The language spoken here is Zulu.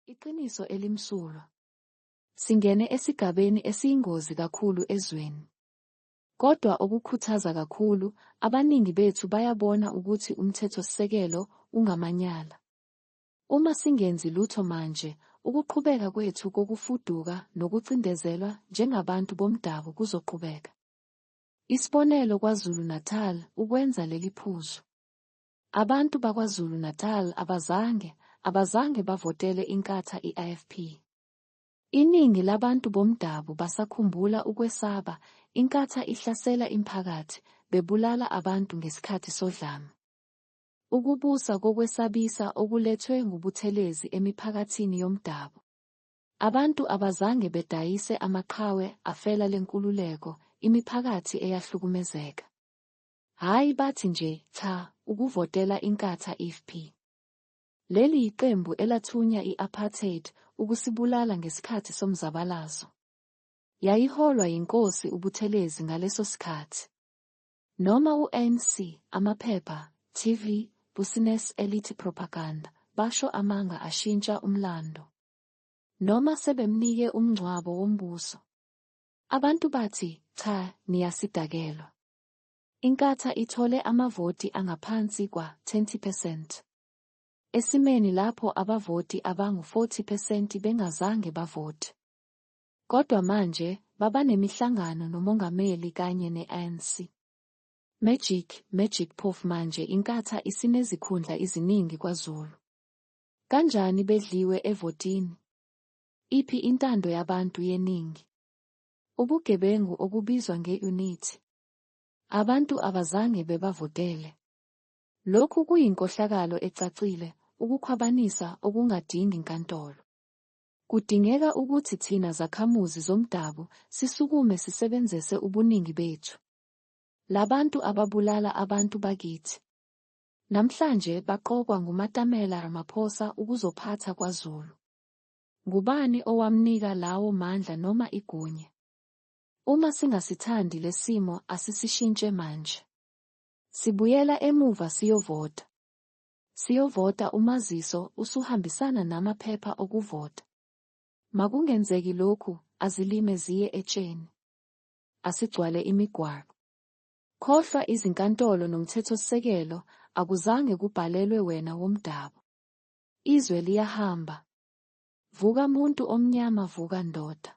Iqiniso elimsulwa. Singene esigabeni esiyingozi kakhulu ezweni. Kodwa okukhuthaza kakhulu, abaningi bethu bayabona ukuthi umthethosisekelo ungamanyala. Uma singenzi lutho manje, ukuqhubeka kwethu kokufuduka nokucindezelwa njengabantu bomdabu kuzoqhubeka. Isibonelo KwaZulu-Natal ukwenza leli phuzu. Abantu bakwaZulu-Natal abazange bavotele inkatha i-IFP. Iningi labantu bomdabu basakhumbula ukwesaba inkatha ihlasela imiphakathi, bebulala abantu ngesikhathi sodlame. Ukubusa kokwesabisa okulethwe ngubuthelezi emiphakathini yomdabu. Abantu abazange bedayise amaqhawe afela lenkululeko, imiphakathi eyahlukumezeka. Hhayi bathi nje, cha, ukuvotela inkatha IFP. Leli yiqembu elathunya i-apartheid ukusibulala ngesikhathi somzabalazo. Yayiholwa yinkosi uButhelezi ngaleso sikhathi. Noma u-ANC, amaphepha, TV, business elite propaganda, basho amanga ashintsha umlando. Noma sebemnike umngcwabo wombuso. Abantu bathi, cha, niyasidakelwa. Inkatha ithole amavoti angaphansi kwa-20%. Esimeni lapho abavoti abangu-40% bengazange bavote. Kodwa manje, babanemihlangano nomongameli kanye ne-ANC. Magic phofu manje inkatha isinezikhundla eziningi kwaZulu. Kanjani bedliwe evotini? Iphi intando yabantu yeningi? Ubugebengu okubizwa nge-unity. Abantu abazange bebavotele. Lokhu kuyinkohlakalo ecacile, ukukhwabanisa okungadingi inkantolo. Kudingeka ukuthi thina zakhamuzi zomdabu sisukume sisebenzise ubuningi bethu. Labantu ababulala abantu bakithi. Namhlanje baqokwa nguMatamela Ramaphosa ukuzophatha kwaZulu. Ngubani owamnika lawo mandla noma igunya? Uma singasithandi lesimo asisishintshe manje. Sibuyela emuva siyovota. Siyovota umaziso usuhambisana namaphepha okuvota. Makungenzeki lokhu, azilime ziye etsheni. Asigcwale imigwaqo. Khohlwa izinkantolo nomthethosisekelo, akuzange kubhalelwe wena womdabu. Izwe liyahamba. Vuka muntu omnyama, vuka ndoda.